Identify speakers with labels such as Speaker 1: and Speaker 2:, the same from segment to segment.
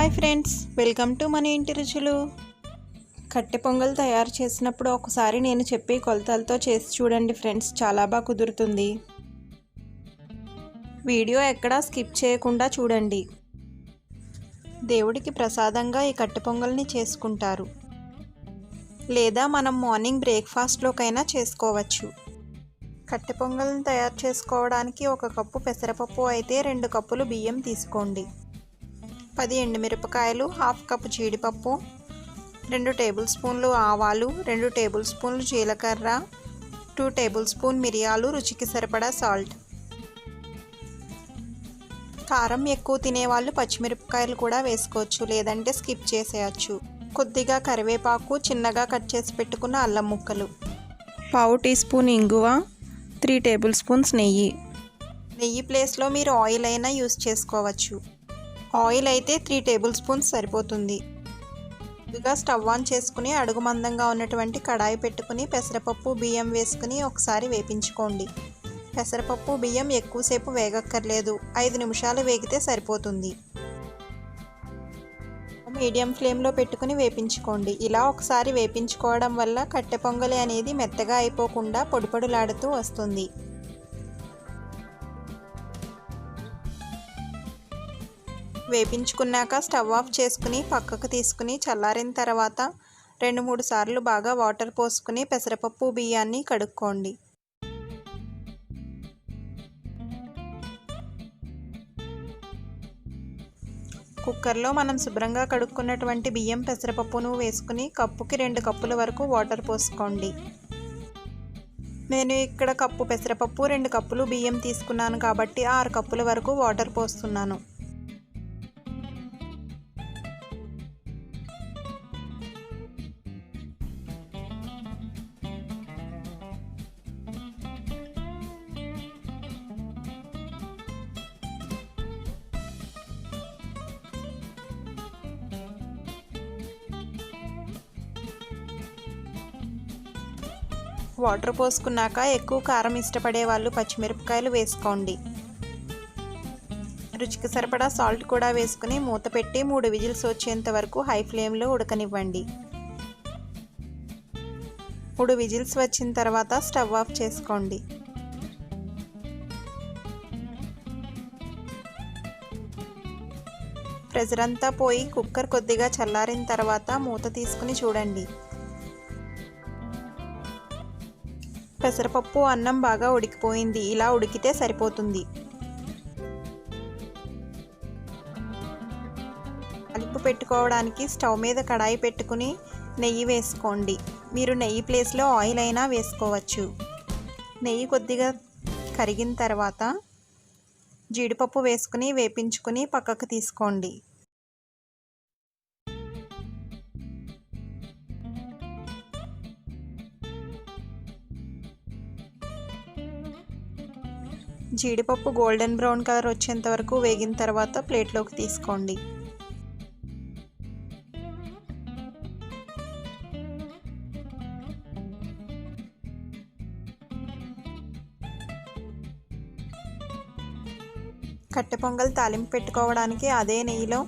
Speaker 1: Hi friends, welcome to మన ఇంటి రుచులు. కట్టె పొంగల్ తయారు చేసినప్పుడు ఒకసారి నేను చెప్పే కొలతలతో చేసి చూడండి ఫ్రెండ్స్, చాలా బాగా కుదురుతుంది. వీడియో ఎక్కడా స్కిప్ చేయకుండా చూడండి. దేవుడికి ప్రసాదంగా ఈ కట్టె పొంగల్ని చేసుకుంటారు, లేదా మనం మార్నింగ్ బ్రేక్ఫాస్ట్లోకైనా చేసుకోవచ్చు. కట్టె పొంగల్ని తయారు చేసుకోవడానికి 1 కప్పు పెసరపప్పు అయితే 2 కప్పులు బియ్యం తీసుకోండి. 10 ఎండుమిరపకాయలు, 1/2 కప్పు జీడిపప్పు, 2 టేబుల్ స్పూన్లు ఆవాలు, 2 టేబుల్ స్పూన్లు జీలకర్ర, 2 టేబుల్ స్పూన్ మిరియాలు, రుచికి సరిపడా సాల్ట్. కారం ఎక్కువ తినేవాళ్ళు పచ్చిమిరపకాయలు కూడా వేసుకోవచ్చు, లేదంటే స్కిప్ చేసేయచ్చు. కొద్దిగా కరివేపాకు, చిన్నగా కట్ చేసి పెట్టుకున్న అల్లం ముక్కలు, 1/2 టీ స్పూన్ ఇంగువ, 3 టేబుల్ స్పూన్స్ నెయ్యి. నెయ్యి ప్లేస్లో మీరు ఆయిల్ అయినా యూస్ చేసుకోవచ్చు. ఆయిల్ అయితే 3 టేబుల్ స్పూన్స్ సరిపోతుంది. ముందుగా స్టవ్ ఆన్ చేసుకుని అడుగు మందంగా ఉన్నటువంటి కడాయి పెట్టుకుని పెసరపప్పు, బియ్యం వేసుకుని ఒకసారి వేపించుకోండి. పెసరపప్పు, బియ్యం ఎక్కువసేపు వేగక్కర్లేదు, 5 నిమిషాలు వేగితే సరిపోతుంది. మీడియం ఫ్లేమ్లో పెట్టుకుని వేపించుకోండి. ఇలా ఒకసారి వేపించుకోవడం వల్ల కట్టె పొంగలి అనేది మెత్తగా అయిపోకుండా పొడిపొడిలాడుతూ వస్తుంది. వేపించుకున్నాక స్టవ్ ఆఫ్ చేసుకుని పక్కకు తీసుకుని చల్లారిన తర్వాత 2-3 సార్లు బాగా వాటర్ పోసుకుని పెసరపప్పు, బియ్యాన్ని కడుక్కోండి. కుక్కర్లో మనం శుభ్రంగా కడుక్కున్నటువంటి బియ్యం, పెసరపప్పును వేసుకుని కప్పుకి 2 కప్పుల వరకు వాటర్ పోసుకోండి. నేను ఇక్కడ కప్పు పెసరపప్పు, 2 కప్పులు బియ్యం తీసుకున్నాను కాబట్టి 6 కప్పుల వరకు వాటర్ పోస్తున్నాను. వాటర్ పోసుకున్నాక ఎక్కువ కారం ఇష్టపడే వాళ్ళు పచ్చిమిరపకాయలు వేసుకోండి. రుచికి సరిపడా సాల్ట్ కూడా వేసుకుని మూత పెట్టి 3 విజిల్స్ వచ్చేంత వరకు హై ఫ్లేమ్లో ఉడకనివ్వండి. 3 విజిల్స్ వచ్చిన తర్వాత స్టవ్ ఆఫ్ చేసుకోండి. ప్రెషర్ అంతా పోయి కుక్కర్ కొద్దిగా చల్లారిన తర్వాత మూత తీసుకుని చూడండి. పెసరపప్పు, అన్నం బాగా ఉడికిపోయింది. ఇలా ఉడికితే సరిపోతుంది. తాలింపు పెట్టుకోవడానికి స్టవ్ మీద కడాయి పెట్టుకుని నెయ్యి వేసుకోండి. మీరు నెయ్యి ప్లేస్లో ఆయిల్ అయినా వేసుకోవచ్చు. నెయ్యి కొద్దిగా కరిగిన తర్వాత జీడిపప్పు వేసుకుని వేపించుకుని పక్కకు తీసుకోండి. జీడిపప్పు గోల్డెన్ బ్రౌన్ కలర్ వచ్చేంత వరకు వేగిన తర్వాత ప్లేట్లోకి తీసుకోండి. కట్టె పొంగల్ తాలింపు పెట్టుకోవడానికి అదే నెయ్యిలో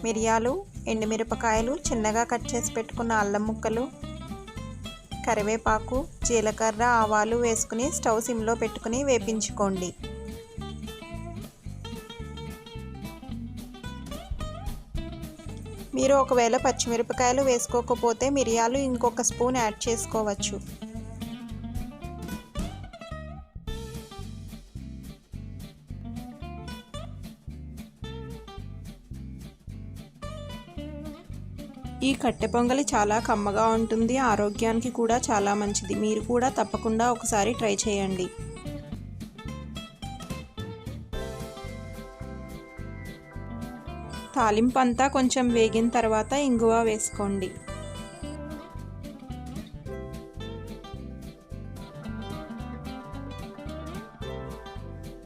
Speaker 1: మిరియాలు, ఎండుమిరపకాయలు, చిన్నగా కట్ చేసి పెట్టుకున్న అల్లం ముక్కలు, కరివేపాకు, జీలకర్ర, ఆవాలు వేసుకుని స్టవ్ సిమ్లో పెట్టుకుని వేపించుకోండి. మీరు ఒకవేళ పచ్చిమిరపకాయలు వేసుకోకపోతే మిరియాలు ఇంకొక స్పూన్ యాడ్ చేసుకోవచ్చు. ఈ కట్టె పొంగలి చాలా కమ్మగా ఉంటుంది, ఆరోగ్యానికి కూడా చాలా మంచిది. మీరు కూడా తప్పకుండా ఒకసారి ట్రై చేయండి. తాలింపు అంతా కొంచెం వేగిన తర్వాత ఇంగువ వేసుకోండి.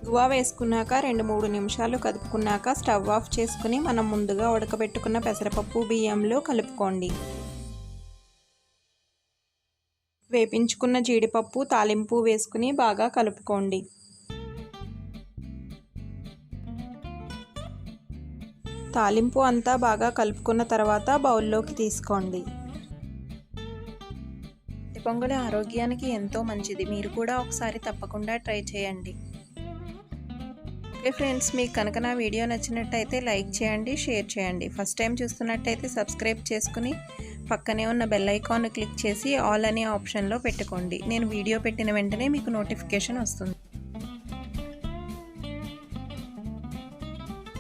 Speaker 1: ఇంగువ వేసుకున్నాక 2-3 నిమిషాలు కదుపుకున్నాక స్టవ్ ఆఫ్ చేసుకుని మనం ముందుగా ఉడకబెట్టుకున్న పెసరపప్పు, బియ్యంలో కలుపుకోండి. వేపించుకున్న జీడిపప్పు, తాలింపు వేసుకుని బాగా కలుపుకోండి. తాలింపు అంతా బాగా కలుపుకున్న తర్వాత బౌల్లోకి తీసుకోండి. పొంగలి ఆరోగ్యానికి ఎంతో మంచిది. మీరు కూడా ఒకసారి తప్పకుండా ట్రై చేయండి. ఓకే ఫ్రెండ్స్, మీకు కనుక నా వీడియో నచ్చినట్టయితే లైక్ చేయండి, షేర్ చేయండి. ఫస్ట్ టైం చూస్తున్నట్టయితే సబ్స్క్రైబ్ చేసుకుని పక్కనే ఉన్న బెల్ ఐకాన్ క్లిక్ చేసి ఆల్ అనే ఆప్షన్లో పెట్టుకోండి. నేను వీడియో పెట్టిన వెంటనే మీకు నోటిఫికేషన్ వస్తుంది.